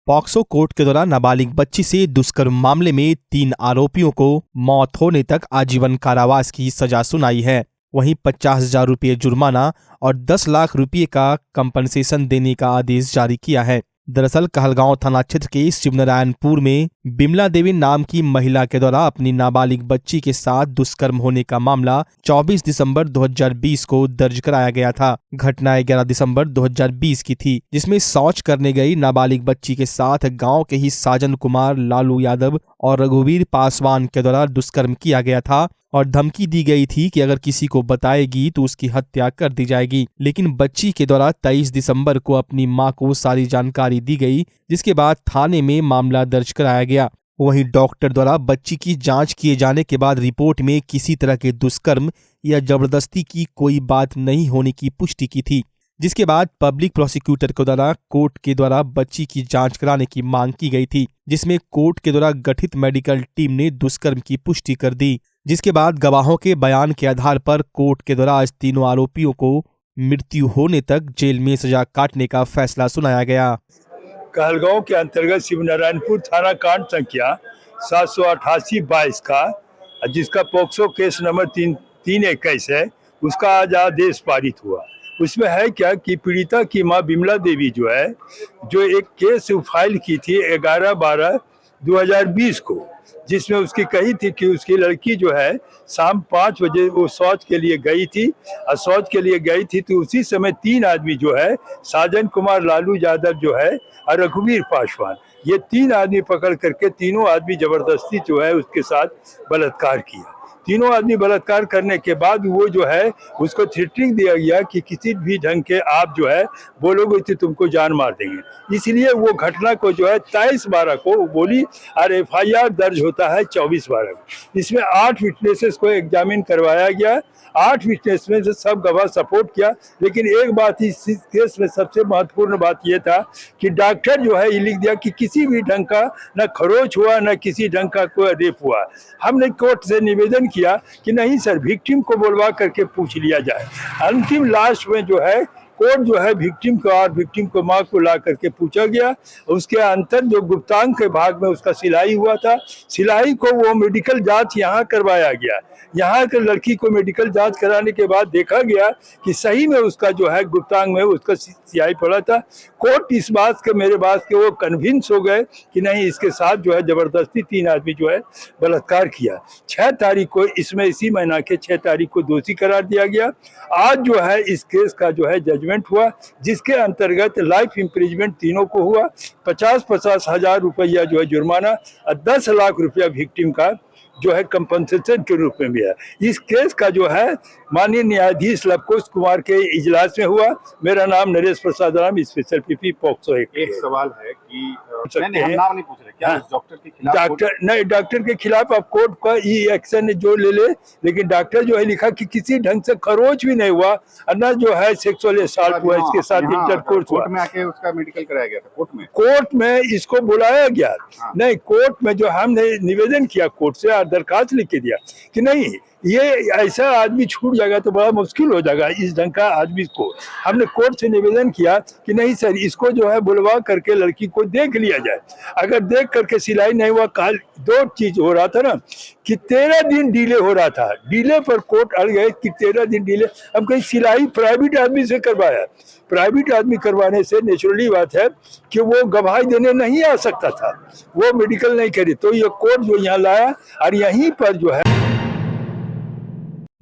POCSO court के द्वारा नाबालिग बच्ची से दुष्कर्म मामले में 3 आरोपियों को मौत होने तक आजीवन कारावास की सजा सुनाई है। वहीं 50,000 रुपये जुर्माना और 10 लाख रुपये का कंपनसेशन देने का आदेश जारी किया है। दरअसल कहलगांव थाना क्षेत्र के शिवनारायणपुर में बिमला देवी नाम की महिला के द्वारा अपनी नाबालिग बच्ची के साथ दुष्कर्म होने का मामला 24 दिसंबर 2020 को दर्ज कराया गया था। घटना 11 दिसंबर 2020 की थी, जिसमें शौच करने गई नाबालिग बच्ची के साथ गांव के ही साजन कुमार, लालू यादव और रघुवीर पासवान के द्वारा दुष्कर्म किया गया था और धमकी दी गई थी कि अगर किसी को बताएगी तो उसकी हत्या कर दी जाएगी। लेकिन बच्ची के द्वारा 23 दिसंबर को अपनी मां को सारी जानकारी दी गई, जिसके बाद थाने में मामला दर्ज कराया गया। वहीं डॉक्टर द्वारा बच्ची की जांच किए जाने के बाद रिपोर्ट में किसी तरह के दुष्कर्म या जबरदस्ती की कोई बात नहीं होने की पुष्टि की थी, जिसके बाद पब्लिक प्रोसिक्यूटर के द्वारा कोर्ट के द्वारा बच्ची की जांच कराने की मांग की गई थी, जिसमें कोर्ट के द्वारा गठित मेडिकल टीम ने दुष्कर्म की पुष्टि कर दी, जिसके बाद गवाहों के बयान के आधार पर कोर्ट के द्वारा आज तीनों आरोपियों को मृत्यु होने तक जेल में सजा काटने का फैसला सुनाया गया। कहलगांव के अंतर्गत शिवनारायणपुर थाना कांड संख्या 788/22 का, जिसका पॉक्सो केस नंबर 321 है, उसका आज आदेश पारित हुआ। उसमें है क्या कि पीड़िता की मां बिमला देवी जो है, जो एक केस फाइल की थी 11/12/2020 को, जिसमें उसकी कही थी कि उसकी लड़की जो है शाम 5 बजे वो शौच के लिए गई थी और शौच के लिए गई थी तो उसी समय 3 आदमी जो है, साजन कुमार, लालू यादव जो है और रघुवीर पासवान, ये 3 आदमी पकड़ करके तीनों आदमी जबरदस्ती जो है उसके साथ बलात्कार किया। तीनों आदमी बलात्कार करने के बाद वो जो है उसको थ्रेटनिंग दिया गया कि किसी भी ढंग के आप जो है बोलोगे तो तुमको जान मार देंगे। इसलिए वो घटना को जो है 23/12 को बोली और FIR दर्ज होता है 24/12 को। इसमें 8 विटनेसेस को एग्जामिन करवाया गया। 8 विटनेस में से सब गवाह सपोर्ट किया, लेकिन एक बात इस केस में सबसे महत्वपूर्ण बात यह था कि डॉक्टर जो है ये लिख दिया कि किसी भी ढंग का न खरोच हुआ, न किसी ढंग का कोई रेप हुआ। हमने कोर्ट से निवेदन किया कि नहीं सर, विक्टिम को बुलवा करके पूछ लिया जाए। अंतिम लास्ट में जो है कोर्ट जो है विक्टिम को और विक्टिम को मां को ला करके पूछा गया। उसके अंतर जो गुप्तांग के भाग में उसका सिलाई हुआ था, सिलाई को वो मेडिकल जांच यहाँ करवाया गया। यहाँ के लड़की को मेडिकल जांच कराने के बाद देखा गया कि सही में उसका जो है गुप्तांग में उसका सिलाई पड़ा था। कोर्ट इस बात के मेरे बात के वो कन्विंस हो गए कि नहीं, इसके साथ जो है जबरदस्ती 3 आदमी जो है बलात्कार किया। 6 तारीख को इसमें इसी महीना के 6 तारीख को दोषी करार दिया गया। आज जो है इस केस का जो है जजमेंट हुआ, जिसके अंतर्गत लाइफ इम्प्रिजमेंट तीनों को हुआ। 50-50 हजार रुपया जो है जुर्माना और 10 लाख रुपया विक्टिम का जो है कंपनसेशन के रूप में भी है। इस केस का जो है माननीय न्यायाधीश लवकुश कुमार के इजलास में हुआ। मेरा नाम नरेश प्रसाद राम, स्पेशल PP पॉक्सो। एक सवाल है कि नहीं, हम नाम नहीं पूछ रहे, क्या डॉक्टर के खिलाफ डॉक्टर के खिलाफ अब कोर्ट का एक्शन जो ले, लेकिन डॉक्टर जो है लिखा कि किसी ढंग से खरोच भी नहीं हुआ और न जो है सेक्सुअल असॉल्ट हुआ, इसके साथ इंटरकोर्स हुआ। कोर्ट में आके उसका मेडिकल कराया गया था। कोर्ट में इसको बुलाया गया। नहीं, कोर्ट में जो हमने निवेदन किया कोर्ट से और दरखास्त लिख के दिया कि नहीं, ये ऐसा आदमी छूट जाएगा तो बड़ा मुश्किल हो जाएगा इस ढंग का आदमी को। हमने कोर्ट से निवेदन किया कि नहीं सर, इसको जो है बुलवा करके लड़की को देख लिया जाए। अगर देख करके सिलाई नहीं हुआ, कल 2 चीज हो रहा था ना कि 13 दिन डिले हो रहा था। डिले पर कोर्ट अड़ गए कि 13 दिन डिले। हम कहीं सिलाई प्राइवेट आदमी से करवाया, प्राइवेट आदमी करवाने से नेचुरली बात है कि वो गवाही देने नहीं आ सकता था, वो मेडिकल नहीं करी, तो ये कोर्ट जो यहाँ लाया और यहीं पर जो है।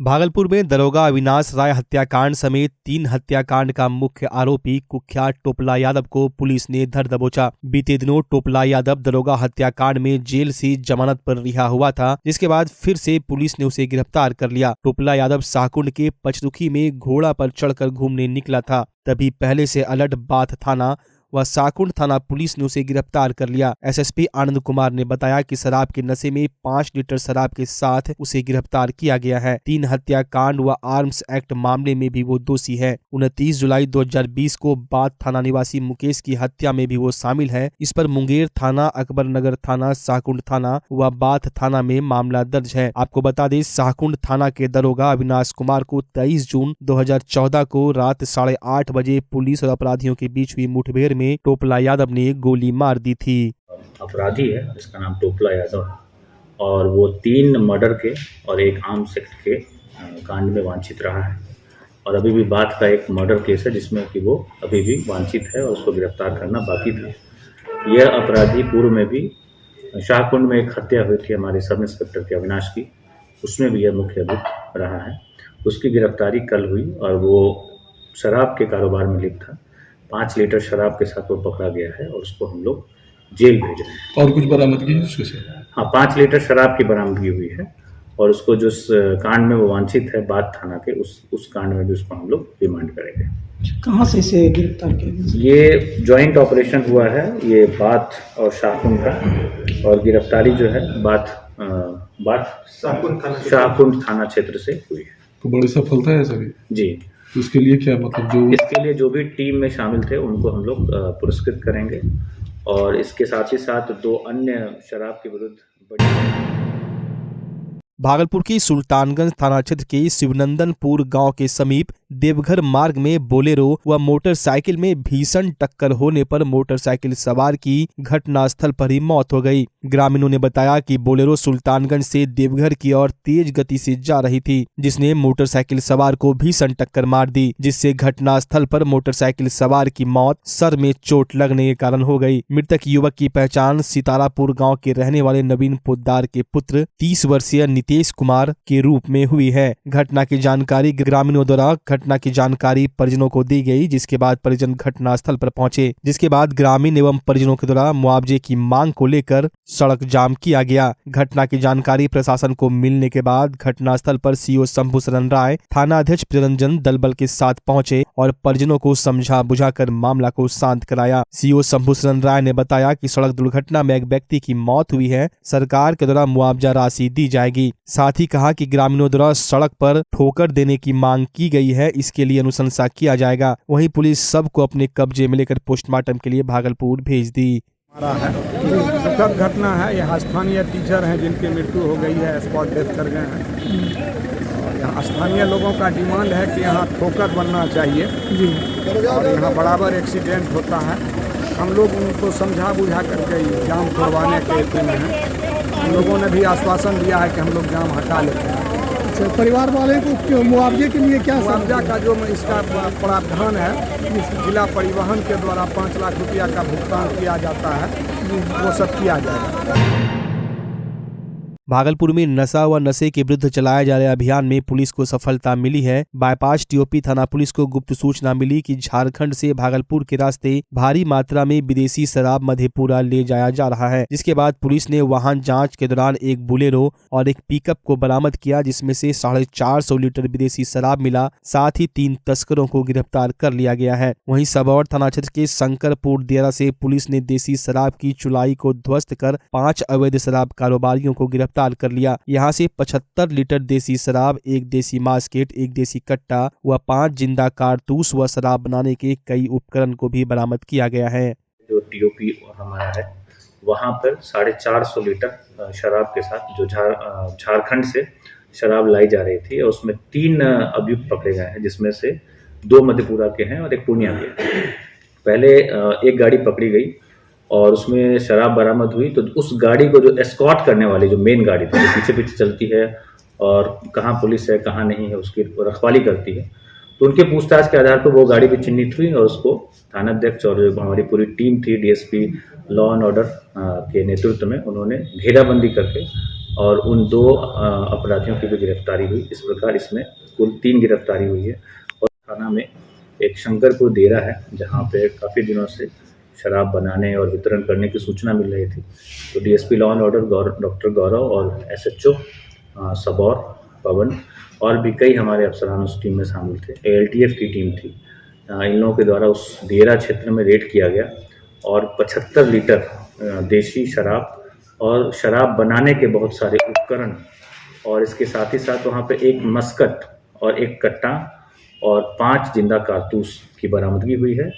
भागलपुर में दरोगा अविनाश राय हत्याकांड समेत 3 हत्याकांड का मुख्य आरोपी कुख्यात टोपला यादव को पुलिस ने धर दबोचा। बीते दिनों टोपला यादव दरोगा हत्याकांड में जेल से जमानत पर रिहा हुआ था, जिसके बाद फिर से पुलिस ने उसे गिरफ्तार कर लिया। टोपला यादव शाहकुंड के पचरुखी में घोड़ा पर चढ़कर घूमने निकला था, तभी पहले से अलर्ट बाथ थाना व शाहकुंड थाना पुलिस ने उसे गिरफ्तार कर लिया। SSP आनंद कुमार ने बताया कि शराब के नशे में 5 लीटर शराब के साथ उसे गिरफ्तार किया गया है। 3 हत्याकांड व आर्म्स एक्ट मामले में भी वो दोषी है। 29 जुलाई 2020 को बाथ थाना निवासी मुकेश की हत्या में भी वो शामिल है। इस पर मुंगेर थाना, अकबर नगर थाना, शाहकुंड थाना व बाथ थाना में मामला दर्ज है। आपको बता दें, शाहकुंड थाना के दरोगा अविनाश कुमार को 23 जून 2014 को रात 8:30 बजे पुलिस और अपराधियों के बीच हुई मुठभेड़ में टोपला यादव ने गोली मार दी थी। अपराधी है जिसका नाम टोपला यादव है और वो 3 मर्डर के और एक आर्म्स एक्ट के कांड में वांछित रहा है और अभी भी बात का एक मर्डर केस है जिसमें कि वो अभी भी वांछित है और उसको गिरफ्तार करना बाकी था। यह अपराधी पूर्व में भी शाहकुंड में एक हत्या हुई थी हमारे सब इंस्पेक्टर के अविनाश की, उसमें भी यह मुख्य अभियुक्त रहा है। उसकी गिरफ्तारी कल हुई और वो शराब के कारोबार में लिप्त था। 5 लीटर शराब के साथ वो पकड़ा गया है और उसको हम लोग जेल भेज रहे हैं। और कुछ बरामदगी है उसके से? हाँ, 5 लीटर शराब की बरामदगी हुई है और उसको जो कांड में वो वांछित है बात थाना के, उस कांड में भी उसको हम लोग रिमांड करेंगे। कहाँ से इसे गिरफ्तार किया? ये जॉइंट ऑपरेशन हुआ है, ये बात और शाहकुंड का, और गिरफ्तारी जो है बात शाहकुंड थाना क्षेत्र से हुई है। तो बड़ी सफलता है सर जी। तो इसके लिए क्या मतलब इसके लिए जो भी टीम में शामिल थे उनको हम लोग पुरस्कृत करेंगे और इसके साथ ही साथ 2 अन्य शराब के विरुद्ध भागलपुर की सुल्तानगंज थाना क्षेत्र के शिवनंदनपुर गांव के समीप देवघर मार्ग में बोलेरो व मोटरसाइकिल में भीषण टक्कर होने पर मोटरसाइकिल सवार की घटनास्थल पर ही मौत हो गई। ग्रामीणों ने बताया कि बोलेरो सुल्तानगंज से देवघर की ओर तेज गति से जा रही थी, जिसने मोटरसाइकिल सवार को भीषण टक्कर मार दी, जिससे घटनास्थल पर मोटरसाइकिल सवार की मौत सर में चोट लगने के कारण हो गई। मृतक युवक की पहचान सीतारापुर गाँव के रहने वाले नवीन पोद्दार के पुत्र 30 वर्षीय नितेश कुमार के रूप में हुई है। घटना की जानकारी ग्रामीणों द्वारा परिजनों को दी गई, जिसके बाद परिजन घटनास्थल पर पहुंचे, जिसके बाद ग्रामीण एवं परिजनों के द्वारा मुआवजे की मांग को लेकर सड़क जाम किया गया। घटना की जानकारी प्रशासन को मिलने के बाद घटनास्थल पर सीओ शंभू शरण राय, थाना अध्यक्ष प्रियरंजन दलबल के साथ पहुंचे और परिजनों को समझा बुझाकर मामला को शांत कराया। सीओ शंभू शरण राय ने बताया कि सड़क दुर्घटना में एक व्यक्ति की मौत हुई है, सरकार के द्वारा मुआवजा राशि दी जाएगी। साथ ही कहा कि ग्रामीणों द्वारा सड़क पर ठोकर देने की मांग की गई है, इसके लिए अनुशंसा किया जाएगा। वहीं पुलिस सबको अपने कब्जे में लेकर पोस्टमार्टम के लिए भागलपुर भेज दी। दुखद घटना है। यहाँ स्थानीय टीचर हैं जिनकी मृत्यु हो गई है, स्पॉट डेथ कर गए हैं। और यहाँ स्थानीय लोगों का डिमांड है कि यहाँ ठोकर बनना चाहिए और यहाँ बराबर एक्सीडेंट होता है। हम लोग उनको समझा बुझा करके जाम तोड़वाने के यत्न में हैं। हम लोगों ने भी आश्वासन दिया है कि हम लोग जाम हटा लेते हैं। अच्छा, परिवार वाले को मुआवजे के लिए क्या मुआवजा का जो इसका प्रावधान है, जिला परिवहन के द्वारा 5 लाख रुपया का भुगतान किया जाता है, वो सब किया जाएगा। भागलपुर में नशा व नशे के विरुद्ध चलाए जा रहे अभियान में पुलिस को सफलता मिली है। बाईपास टीओपी थाना पुलिस को गुप्त सूचना मिली कि झारखंड से भागलपुर के रास्ते भारी मात्रा में विदेशी शराब मधेपुरा ले जाया जा रहा है, जिसके बाद पुलिस ने वाहन जांच के दौरान एक बोलेरो और एक पिकअप को बरामद किया, जिसमें से 450 लीटर विदेशी शराब मिला। साथ ही 3 तस्करों को गिरफ्तार कर लिया गया है। वहीं सबौर थाना क्षेत्र के शंकरपुर दियारा से पुलिस ने देसी शराब की चुलाई को ध्वस्त कर 5 अवैध शराब कारोबारियों को गिरफ्तार कर लिया। यहाँ से 75 लीटर देसी शराब, 1 देसी मास्केट, 1 देसी कट्टा व 5 जिंदा कारतूस व शराब बनाने के कई उपकरण को भी बरामद किया गया है। जो टीओपी हमारा है वहाँ पर 450 लीटर शराब के साथ जो झारखंड से शराब लाई जा रही थी और उसमें 3 अभियुक्त पकड़े गए हैं, जिसमें से 2 मधेपुरा के हैं और 1 पूर्णिया के। पहले एक गाड़ी पकड़ी गई और उसमें शराब बरामद हुई, तो उस गाड़ी को जो एस्कॉर्ट करने वाली जो मेन गाड़ी थी, जो पीछे पीछे चलती है और कहाँ पुलिस है कहाँ नहीं है उसकी रखवाली करती है, तो उनके पूछताछ के आधार पर वो गाड़ी भी चिन्हित हुई और उसको थाना अध्यक्ष और जो हमारी पूरी टीम थी डीएसपी लॉ एंड ऑर्डर के नेतृत्व में, उन्होंने घेराबंदी करके और उन 2 अपराधियों की भी गिरफ्तारी हुई। इस प्रकार इसमें कुल 3 गिरफ्तारी हुई है। और थाना में एक शंकरपुर देरा है जहाँ पे काफ़ी दिनों से शराब बनाने और वितरण करने की सूचना मिल रही थी, तो DSP law and order doctor Gaurav और एसएचओ सबौर पवन और भी कई हमारे अफसरान उस टीम में शामिल थे। एएलटीएफ की टीम थी। इन लोगों के द्वारा उस देरा क्षेत्र में रेड किया गया और 75 लीटर देशी शराब और शराब बनाने के बहुत सारे उपकरण और इसके साथ ही साथ वहाँ पे 1 मस्कट और 1 कट्टा और 5 जिंदा कारतूस की बरामदगी हुई है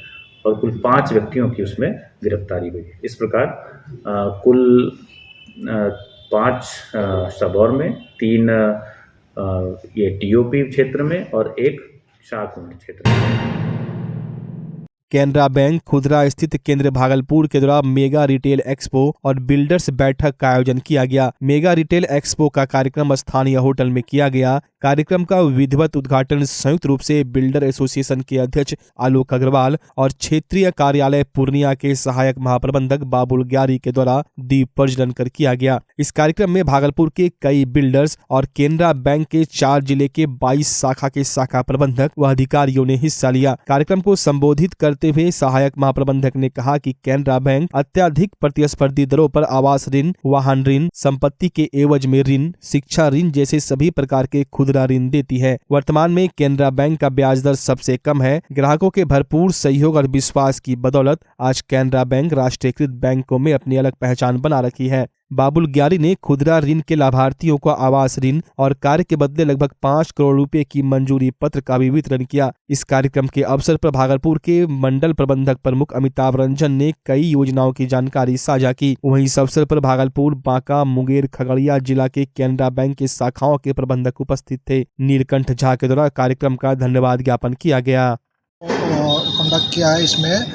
और कुल 5 व्यक्तियों की उसमें गिरफ्तारी हुई है। इस प्रकार कुल 5 सबौर में, 3 ये टीओपी क्षेत्र में और 1 शाहकुंड क्षेत्र में। कैनरा बैंक खुदरा स्थित केंद्र भागलपुर के द्वारा मेगा रिटेल एक्सपो और बिल्डर्स बैठक का आयोजन किया गया। मेगा रिटेल एक्सपो का कार्यक्रम स्थानीय होटल में किया गया। कार्यक्रम का विधिवत उद्घाटन संयुक्त रूप से बिल्डर एसोसिएशन के अध्यक्ष आलोक अग्रवाल और क्षेत्रीय कार्यालय पूर्णिया के सहायक महाप्रबंधक बाबुल ग्यारी के द्वारा दीप प्रज्वलन कर किया गया। इस कार्यक्रम में भागलपुर के कई बिल्डर्स और केनरा बैंक के 4 जिले के 22 शाखा के शाखा प्रबंधक व अधिकारियों ने हिस्सा लिया। कार्यक्रम को संबोधित करते हुए सहायक महाप्रबंधक ने कहा कि केनरा बैंक अत्यधिक प्रतिस्पर्धी दरों पर आवास ऋण, वाहन ऋण, संपत्ति के एवज में ऋण, शिक्षा ऋण जैसे सभी प्रकार के खुदरा ऋण देती है। वर्तमान में केनरा बैंक का ब्याज दर सबसे कम है। ग्राहकों के भरपूर सहयोग और विश्वास की बदौलत आज केनरा बैंक राष्ट्रीयकृत बैंकों में अपनी अलग पहचान बना रखी है। बाबुल ग्यारी ने खुदरा ऋण के लाभार्थियों को आवास ऋण और कार्य के बदले लगभग 5 करोड़ रुपए की मंजूरी पत्र का भी वितरण किया। इस कार्यक्रम के अवसर पर भागलपुर के मंडल प्रबंधक प्रमुख अमिताभ रंजन ने कई योजनाओं की जानकारी साझा की। वहीं इस अवसर पर भागलपुर, बांका, मुंगेर, खगड़िया जिला के केनरा बैंक के शाखाओं के प्रबंधक उपस्थित थे। नीलकंठ झा के द्वारा कार्यक्रम का धन्यवाद ज्ञापन किया गया। कंडक्ट किया है।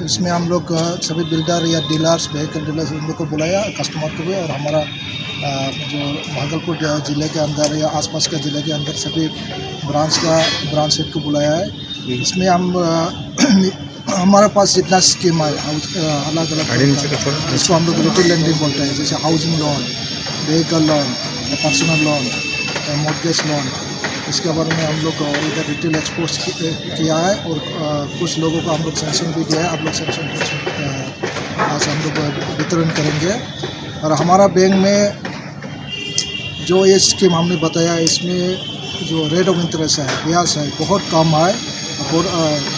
इसमें हम लोग सभी बिल्डर या डीलर्स, व्हीकल डीलर्स, उन लोग को बुलाया, कस्टमर को भी, और हमारा जो भागलपुर जिले के अंदर या आसपास के जिले के अंदर सभी ब्रांच हेड को बुलाया है। इसमें हम हमारे पास जितना स्कीम है अलग अलग, जिसको हम लोग रिटेल लेंडिंग बोलते हैं, जैसे housing loan, vehicle loan, personal loan, mortgage loan, इसके बारे में हम लोग इधर रिटेल एक्सपोर्ट किया है और कुछ लोगों को हम लोग सैंक्शन भी दिया है। आप लोग सैंक्शन आज हम लोग वितरण करेंगे। और हमारा बैंक में जो ये स्कीम हमने बताया, इसमें जो रेट ऑफ इंटरेस्ट है, ब्याज है, बहुत कम है और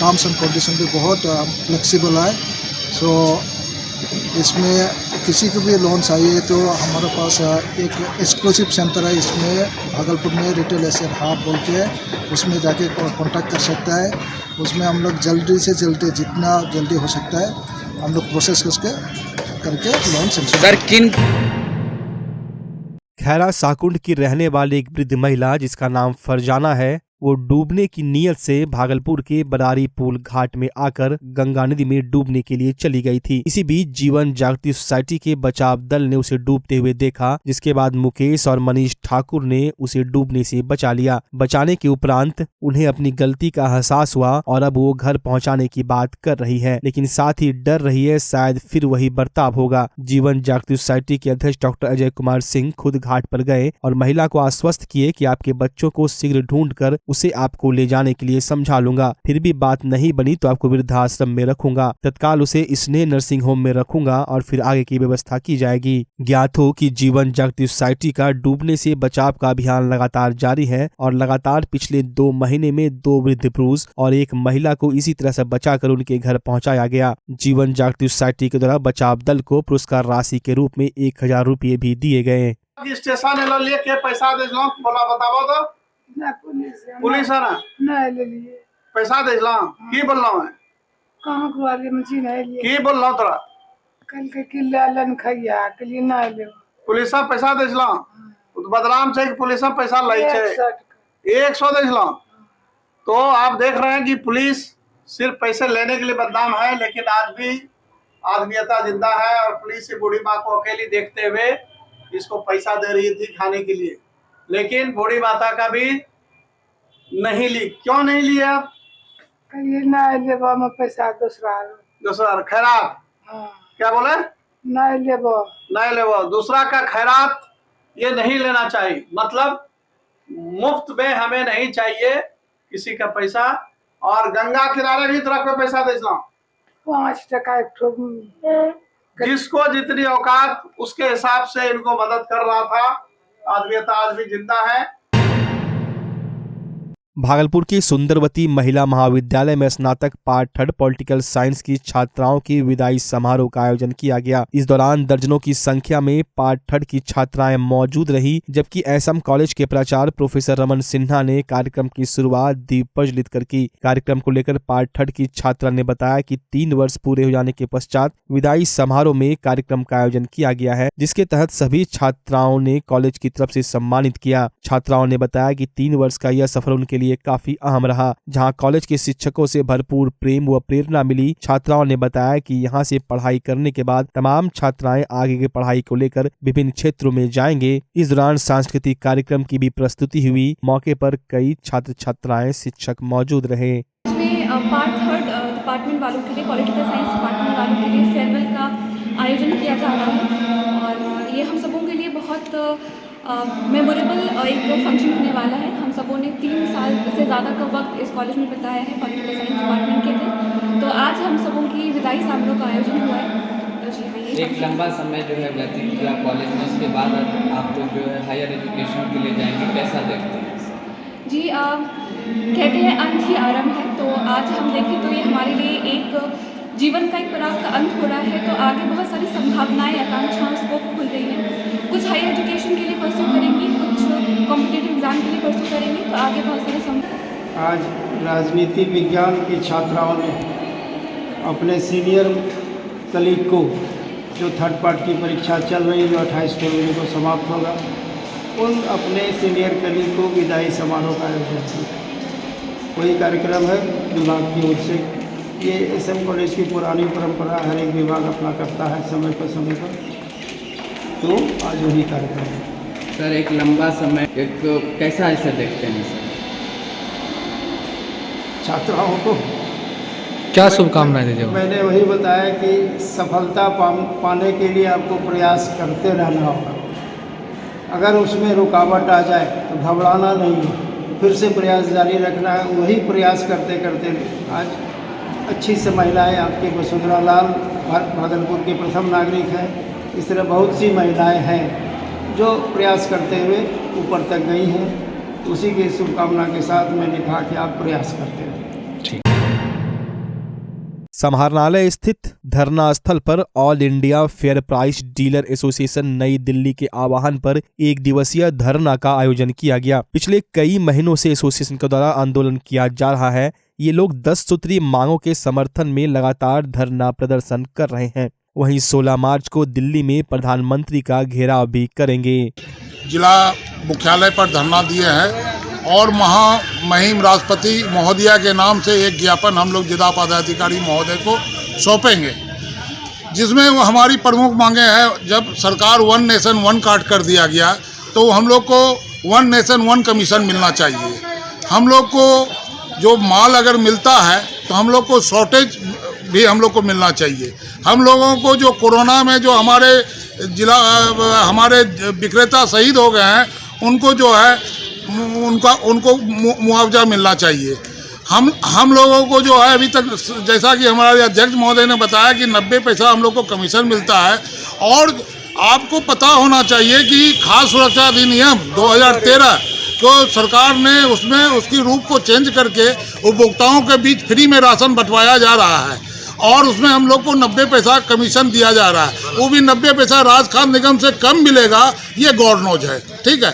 टर्म्स एंड कंडीशन भी बहुत फ्लेक्सिबल है। सो इसमें किसी को भी लोन चाहिए तो हमारे पास एक एक्सक्लूसिव सेंटर है, इसमें भागलपुर में रिटेल एसेट हब बोल के, उसमें जाके कांटेक्ट कर सकता है। उसमें हम लोग जल्दी से जल्दी, जितना जल्दी हो सकता है, हम लोग प्रोसेस करके लोन सेंक्शन। खैरा साकुंड की रहने वाली एक वृद्ध महिला जिसका नाम फरजाना है, वो डूबने की नीयत से भागलपुर के बरारी पुल घाट में आकर गंगा नदी में डूबने के लिए चली गई थी। इसी बीच जीवन जागृति सोसाइटी के बचाव दल ने उसे डूबते हुए देखा, जिसके बाद मुकेश और मनीष ठाकुर ने उसे डूबने से बचा लिया। बचाने के उपरांत उन्हें अपनी गलती का एहसास हुआ और अब वो घर पहुंचाने की बात कर रही है, लेकिन साथ ही डर रही है शायद फिर वही बर्ताव होगा। जीवन जागृति सोसाइटी के अध्यक्ष डॉक्टर अजय कुमार सिंह खुद घाट पर गए और महिला को आश्वस्त किए कि आपके बच्चों को शीघ्र ढूंढकर उसे आपको ले जाने के लिए समझा लूंगा। फिर भी बात नहीं बनी तो आपको वृद्धाश्रम में रखूंगा, तत्काल उसे स्नेह नर्सिंग होम में रखूंगा और फिर आगे की व्यवस्था की जाएगी। ज्ञात हो कि जीवन जागृति सोसाइटी का डूबने से बचाव का अभियान लगातार जारी है और लगातार पिछले 2 महीने में 2 वृद्ध पुरुष और 1 महिला को इसी तरह से बचाकर उनके घर पहुंचाया गया। जीवन जागृति सोसाइटी के द्वारा बचाव दल को पुरस्कार राशि के रूप में 1000 रुपये भी दिए गए। स्टेशन लेके पैसा दे बोला, बताओ तो पुलिस है ना ले लिए पैसा दे की बोल रहा है, कहाँ को वाले मशीन है लिए की बोल रहा तोरा, कल के किला लन खैया के लिए ना ले पुलिस पैसा दे तो बदनाम से पुलिस पैसा लाई छे 100 दे। तो आप देख रहे हैं कि पुलिस सिर्फ पैसे लेने के लिए बदनाम है, लेकिन आज भी आदमीयता जिंदा है और पुलिस बूढ़ी माँ को अकेली देखते हुए इसको पैसा दे रही थी खाने के लिए, लेकिन बूढ़ी माता का भी नहीं ली। क्यों नहीं लिया? कहिए ना लेबो में पैसा दूसरा खैरात। क्या बोले? नहीं लेबो दूसरा का खैरात ये नहीं लेना चाहिए, मतलब मुफ्त में हमें नहीं चाहिए किसी का पैसा। और गंगा किनारे भी तरह को पैसा दे 5 टका जिसको जितनी औकात उसके हिसाब से इनको मदद कर रहा था। आदमीयता आज भी जिंदा है। भागलपुर की सुंदरवती महिला महाविद्यालय में स्नातक पार्ट 3 पॉलिटिकल साइंस की छात्राओं की विदाई समारोह का आयोजन किया गया। इस दौरान दर्जनों की संख्या में पार्ट 3 की छात्राएं मौजूद रही, जबकि एसएम कॉलेज के प्राचार्य प्रोफेसर रमन सिन्हा ने कार्यक्रम की शुरुआत दीप प्रज्वलित कर की। कार्यक्रम को लेकर पार्ट 3 की छात्रा ने बताया कि 3 वर्ष पूरे हो जाने के पश्चात विदाई समारोह में कार्यक्रम का आयोजन किया गया है, जिसके तहत सभी छात्राओं ने कॉलेज की तरफ से सम्मानित किया। छात्राओं ने बताया कि 3 वर्ष का यह सफर उनके लिए लिए काफी अहम रहा। जहां कॉलेज के शिक्षकों से भरपूर प्रेम व प्रेरणा मिली। छात्राओं ने बताया कि यहां से पढ़ाई करने के बाद तमाम छात्राएं आगे की पढ़ाई को लेकर विभिन्न क्षेत्रों में जाएंगे। इस दौरान सांस्कृतिक कार्यक्रम की भी प्रस्तुति हुई। मौके पर कई छात्र छात्राएं शिक्षक मौजूद रहे। पार्ट थर्ड डिपार्टमेंट वालों के लिए, पॉलिटिकल साइंस डिपार्टमेंट वालों के लिए फेयरवेल का आयोजन किया जा रहा है और ये हम सबों के लिए बहुत मेमोरेबल एक फंक्शन होने वाला है। हम सबों ने 3 साल से ज़्यादा का वक्त इस कॉलेज में बिताया है पॉलिटिकल साइंस डिपार्टमेंट के थे, तो आज हम सबों की विदाई समारोह का आयोजन हुआ है। तो जी हाँ, ये एक लंबा समय जो है व्यतीत किया कॉलेज में, उसके बाद आप लोग जो है हायर एजुकेशन के लिए जाएंगे, कैसा देखते हैं? जी कहते हैं अंत ही आरंभ है, तो आज हम देखें तो ये हमारे लिए एक जीवन का एक पड़ाव का अंत हो रहा है। तो आगे बहुत सारी संभावनाएं, आकांक्षाएं, स्कोप खुल रही हैं। कुछ हायर एजुकेशन के लिए परसू करेंगे, कुछ कॉम्पिटिटिव एग्जाम के लिए परसू करेंगे, तो आगे बहुत सारे आज राजनीति विज्ञान की छात्राओं ने अपने सीनियर कलीग को, जो थर्ड पार्ट की परीक्षा चल रही है, जो 28 फरवरी को समाप्त होगा, उन अपने सीनियर कलीग को विदाई समारोह का आयोजन किया। वही कार्यक्रम है विभाग की ओर से। ये SM कॉलेज की पुरानी परंपरा हर एक विभाग अपना करता है समय पर, तो आज वही कार्यक्रम है। सर एक लंबा समय, एक कैसा ऐसा देखते हैं सर? छात्राओं को क्या शुभकामनाएं दीजिए? मैंने वही बताया कि सफलता पाने के लिए आपको प्रयास करते रहना होगा। अगर उसमें रुकावट आ जाए तो घबराना नहीं है, फिर से प्रयास जारी रखना है। वही प्रयास करते करते आज अच्छी से महिलाएँ, आपकी वसुंधरा लाल भागलपुर की प्रथम नागरिक हैं, इस तरह बहुत सी महिलाएं हैं जो प्रयास करते हुए ऊपर तक गई हैं। उसी की शुभकामना के साथ मैंने कहा कि आप प्रयास करते रहें। समाहरणालय स्थित धरना स्थल पर all India fair price dealer association नई दिल्ली के आह्वान पर 1 दिवसीय धरना का आयोजन किया गया। पिछले कई महीनों से एसोसिएशन के द्वारा आंदोलन किया जा रहा है। ये लोग 10 सूत्रीय मांगों के समर्थन में लगातार धरना प्रदर्शन कर रहे हैं। वहीं 16 मार्च को दिल्ली में प्रधानमंत्री का घेराव भी करेंगे। जिला मुख्यालय पर धरना दिए हैं और महामहिम राष्ट्रपति महोदया के नाम से एक ज्ञापन हम लोग जिला पदाधिकारी महोदय को सौंपेंगे, जिसमें वो हमारी प्रमुख मांगे हैं। जब सरकार 1 नेशन 1 कार्ड कर दिया गया तो हम लोग को 1 नेशन 1 कमीशन मिलना चाहिए। हम लोग को जो माल अगर मिलता है तो हम लोग को शॉर्टेज भी हम लोग को मिलना चाहिए। हम लोगों को जो कोरोना में जो हमारे विक्रेता शहीद हो गए हैं, उनको जो है उनको मुआवजा मिलना चाहिए। हम लोगों को जो है अभी तक, जैसा कि हमारे अध्यक्ष महोदय ने बताया कि 90 पैसा हम लोग को कमीशन मिलता है। और आपको पता होना चाहिए कि खाद्य सुरक्षा अधिनियम 2013 को सरकार ने उसमें उसकी रूप को चेंज करके उपभोक्ताओं के बीच फ्री में राशन बंटवाया जा रहा है और उसमें हम लोग को 90 पैसा कमीशन दिया जा रहा है। वो भी 90 पैसा राज खाद्य निगम से कम मिलेगा, ये गौर नोज है। ठीक है।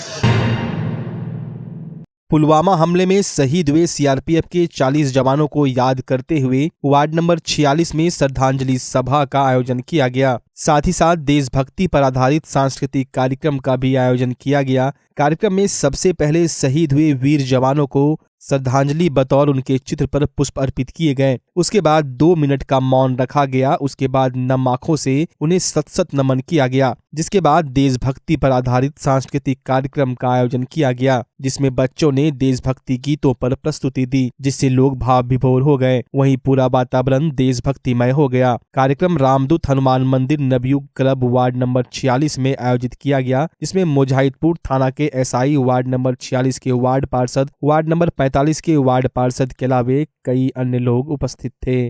पुलवामा हमले में शहीद हुए सीआरपीएफ के 40 जवानों को याद करते हुए वार्ड नंबर 46 में श्रद्धांजलि सभा का आयोजन किया गया। साथ ही साथ देशभक्ति पर आधारित सांस्कृतिक कार्यक्रम का भी आयोजन किया गया। कार्यक्रम में सबसे पहले शहीद हुए वीर जवानों को श्रद्धांजलि बतौर उनके चित्र पर पुष्प अर्पित किए गए। उसके बाद 2 मिनट का मौन रखा गया। उसके बाद नम आंखों से उन्हें सत नमन किया गया, जिसके बाद देशभक्ति पर आधारित सांस्कृतिक कार्यक्रम का आयोजन किया गया, जिसमें बच्चों ने देशभक्ति गीतों पर प्रस्तुति दी, जिससे लोग भाव विभोर हो गए। वहीं पूरा वातावरण देशभक्तिमय हो गया। कार्यक्रम रामदूत हनुमान मंदिर नवयुग क्लब वार्ड नंबर 46 में आयोजित किया गया, जिसमें मुजाहिदपुर थाना के एसआई, वार्ड नंबर 46 के वार्ड पार्षद, वार्ड नंबर 45 के वार्ड पार्षद के अलावे कई अन्य लोग उपस्थित थे।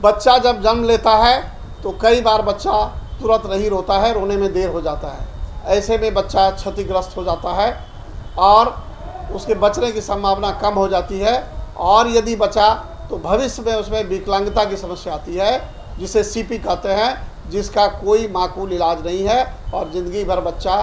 बच्चा जब जन्म लेता है तो कई बार बच्चा तुरंत नहीं रोता है, रोने में देर हो जाता है। ऐसे में बच्चा क्षतिग्रस्त हो जाता है और उसके बचने की संभावना कम हो जाती है। और यदि बचा तो भविष्य में उसमें विकलांगता की समस्या आती है, जिसे सीपी कहते हैं, जिसका कोई माकूल इलाज नहीं है और ज़िंदगी भर बच्चा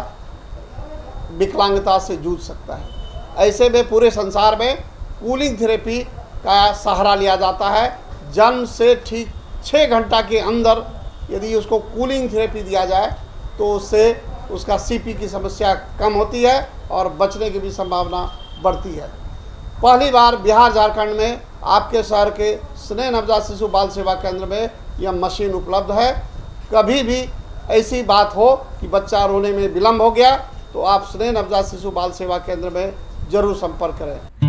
विकलांगता से जूझ सकता है। ऐसे में पूरे संसार में कूलिंग थेरेपी का सहारा लिया जाता है। जन्म से ठीक 6 घंटा के अंदर यदि उसको कूलिंग थेरेपी दिया जाए तो उससे उसका सीपी की समस्या कम होती है और बचने की भी संभावना बढ़ती है। पहली बार बिहार झारखंड में आपके शहर के स्नेह नवजात शिशु बाल सेवा केंद्र में यह मशीन उपलब्ध है। कभी भी ऐसी बात हो कि बच्चा रोने में विलम्ब हो गया तो आप स्नेह नवजात शिशु बाल सेवा केंद्र में जरूर संपर्क करें।